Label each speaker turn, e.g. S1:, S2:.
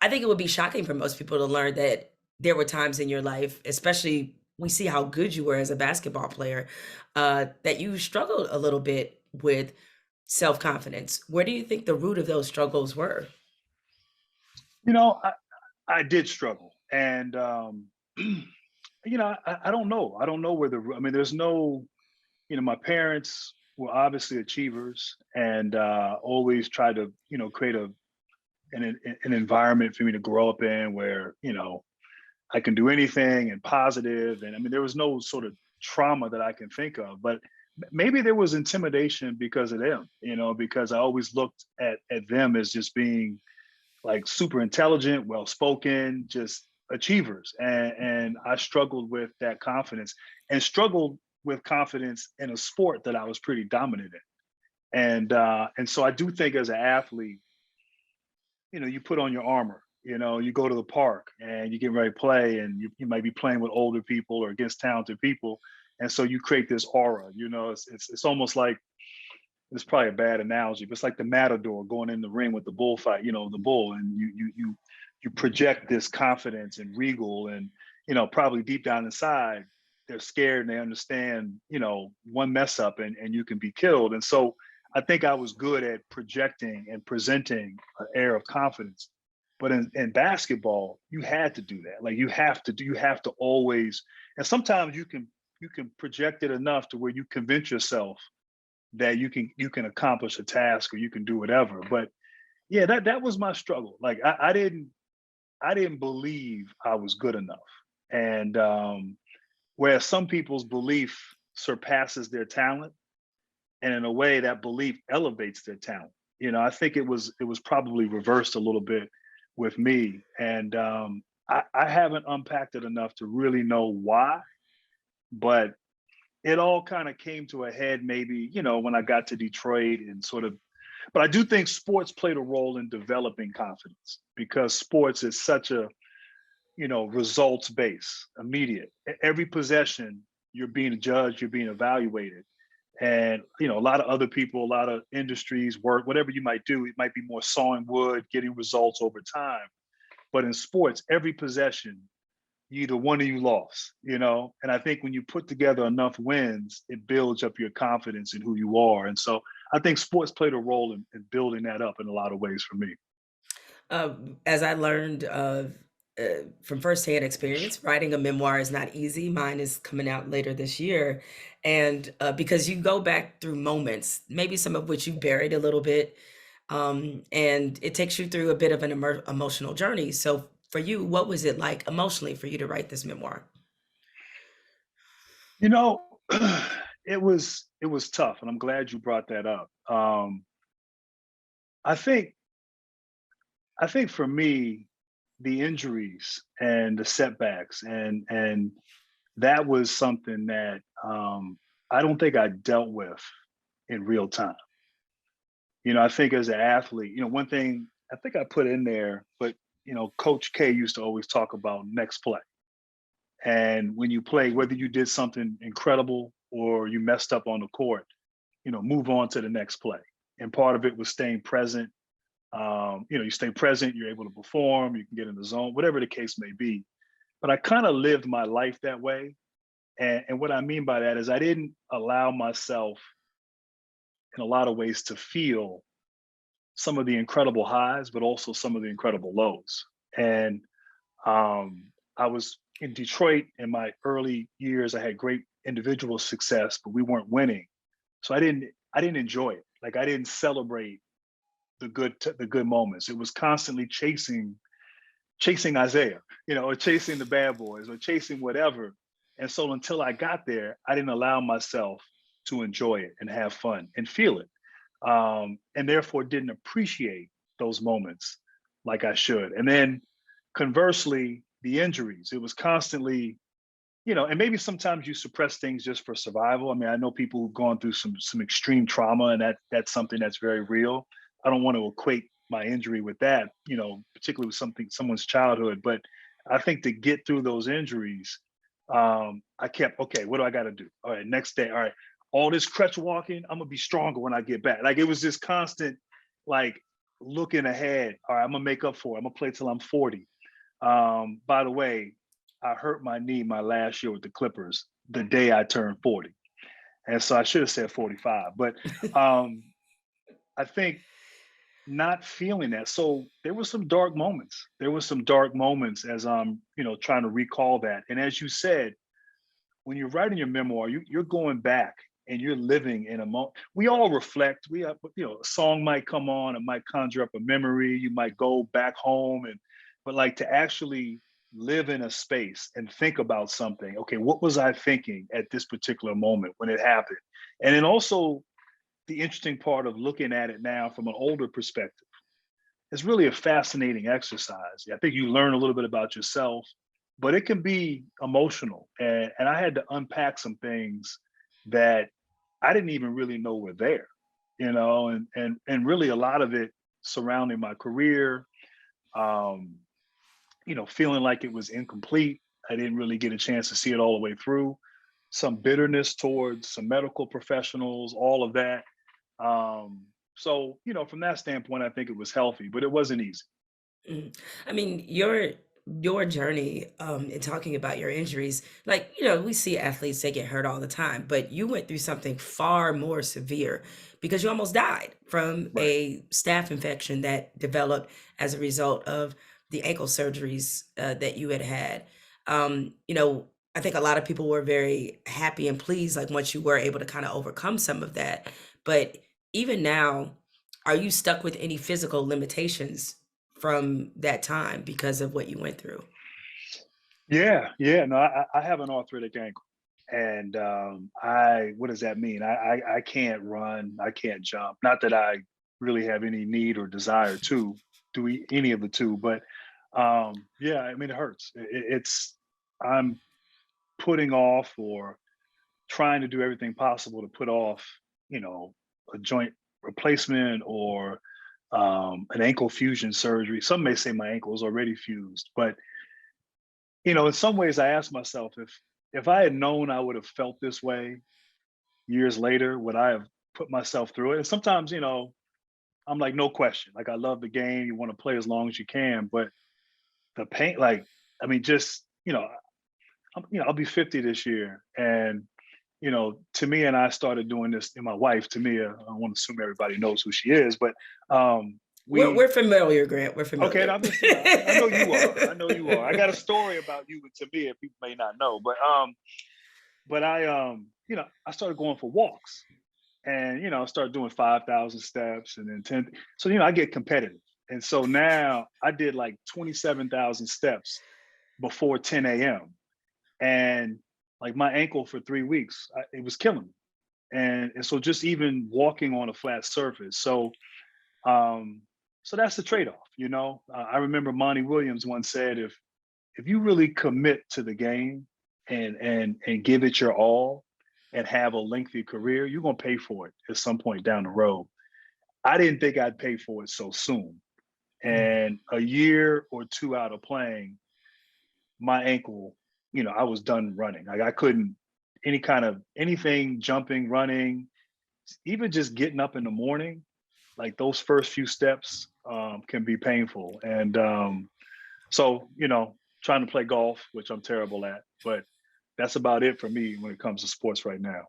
S1: I think it would be shocking for most people to learn that there were times in your life, especially we see how good you were as a basketball player, that you struggled a little bit with self-confidence. Where do you think the root of those struggles were?
S2: You know, I did struggle, and I don't know. I don't know where I mean, there's no. My parents were obviously achievers, and always tried to create an environment for me to grow up in where I can do anything and positive. And I mean, there was no sort of trauma that I can think of, but maybe there was intimidation because of them. Because I always looked at them as just being like super intelligent, well spoken, just achievers. And I struggled with that confidence and struggled with confidence in a sport that I was pretty dominant in. And so I do think as an athlete, you put on your armor, you go to the park and you get ready to play, and you might be playing with older people or against talented people. And so you create this aura, it's almost like, it's probably a bad analogy, but it's like the matador going in the ring with the bullfight, the bull, and you project this confidence and regal, and probably deep down inside, they're scared and they understand, one mess up and you can be killed. And so I think I was good at projecting and presenting an air of confidence. But in basketball, you had to do that. Like you have to always, and sometimes you can project it enough to where you convince yourself that you can accomplish a task or you can do whatever. But yeah, that was my struggle. Like I didn't believe I was good enough. And whereas some people's belief surpasses their talent, and in a way that belief elevates their talent. I think it was probably reversed a little bit with me. And I haven't unpacked it enough to really know why, but it all kind of came to a head maybe, when I got to Detroit and sort of, but I do think sports played a role in developing confidence because sports is such a, results based, immediate. Every possession, you're being judged, you're being evaluated. And, a lot of other people, a lot of industries, work, whatever you might do, it might be more sawing wood, getting results over time. But in sports, every possession, you either won or you lost, And I think when you put together enough wins, it builds up your confidence in who you are. And so I think sports played a role in building that up in a lot of ways for me.
S1: As I learned from firsthand experience, writing a memoir is not easy. Mine is coming out later this year. And because you go back through moments, maybe some of which you buried a little bit, and it takes you through a bit of an emotional journey. So, for you, what was it like emotionally for you to write this memoir?
S2: You know, it was tough, and I'm glad you brought that up. I think I think for me, the injuries and the setbacks and that was something that I don't think I dealt with in real time. I think as an athlete, one thing I think I put in there, but Coach K used to always talk about next play. And when you play, whether you did something incredible or you messed up on the court, move on to the next play. And part of it was staying present. You stay present, you're able to perform, you can get in the zone, whatever the case may be. But I kind of lived my life that way. And what I mean by that is I didn't allow myself in a lot of ways to feel some of the incredible highs, but also some of the incredible lows. And I was in Detroit in my early years. I had great individual success, but we weren't winning. So I didn't enjoy it. Like I didn't celebrate the good moments. It was constantly chasing Isaiah, or chasing the bad boys or chasing whatever. And so until I got there, I didn't allow myself to enjoy it and have fun and feel it. And therefore didn't appreciate those moments like I should. And then conversely, the injuries, it was constantly, and maybe sometimes you suppress things just for survival. I mean, I know people who've gone through some extreme trauma, and that's something that's very real. I don't want to equate my injury with that, particularly with someone's childhood. But I think to get through those injuries, I kept, okay, what do I got to do? All right, next day, all right, all this crutch walking, I'm gonna be stronger when I get back. Like it was this constant, like looking ahead. All right, I'm gonna make up for it. I'm gonna play till I'm 40. By the way, I hurt my knee my last year with the Clippers the day I turned 40. And so I should have said 45. But um, I think not feeling that. So there were some dark moments. There were some dark moments as I'm, trying to recall that. And as you said, when you're writing your memoir, you're going back and you're living in a moment. We all reflect. We have, a song might come on, it might conjure up a memory. You might go back home but like to actually live in a space and think about something. Okay, what was I thinking at this particular moment when it happened? And then also the interesting part of looking at it now from an older perspective. It's really a fascinating exercise. I think you learn a little bit about yourself, but it can be emotional. And I had to unpack some things that I didn't even really know were there, and really a lot of it surrounding my career, um, feeling like it was incomplete. I didn't really get a chance to see it all the way through. Some bitterness towards some medical professionals, all of that. So, from that standpoint, I think it was healthy, but it wasn't easy.
S1: Mhm. I mean, your journey, in talking about your injuries, like, we see athletes, they get hurt all the time, but you went through something far more severe because you almost died from
S2: Right.
S1: a staph infection that developed as a result of the ankle surgeries, that you had had. I think a lot of people were very happy and pleased, like, once you were able to kinda overcome some of that, but even now, are you stuck with any physical limitations from that time because of what you went through?
S2: Yeah, yeah. No, I have an arthritic ankle, and I what does that mean? I can't run, I can't jump. Not that I really have any need or desire to do any of the two, but yeah, I mean it hurts. It's I'm putting off or trying to do everything possible to put off, you know, a joint replacement or an ankle fusion surgery. Some may say my ankle is already fused, but in some ways, I ask myself if I had known I would have felt this way years later, would I have put myself through it? And sometimes, I'm like, no question. Like I love the game. You want to play as long as you can, but the pain, like, I mean, just I'll be 50 this year, and Tamia and I started doing this. And my wife, Tamia, I don't want to assume everybody knows who she is, but
S1: We're
S2: we
S1: familiar, Grant, we're
S2: okay. And
S1: familiar.
S2: I'm just, I know you are. I know you are. I got a story about you and Tamia. People may not know, but I started going for walks, and I started doing 5,000 steps and then 10. So I get competitive, and so now I did like 27,000 steps before 10 a.m. and like my ankle for 3 weeks, it was killing me, and so just even walking on a flat surface. Um, so that's the trade-off. I remember Monty Williams once said, if you really commit to the game and give it your all and have a lengthy career, you're gonna pay for it at some point down the road. I didn't think I'd pay for it so soon.
S1: Mm.
S2: And a year or two out of playing, my ankle, I was done running. Like I couldn't any kind of anything, jumping, running, even just getting up in the morning, like those first few steps can be painful. And so, trying to play golf, which I'm terrible at, but that's about it for me when it comes to sports right now.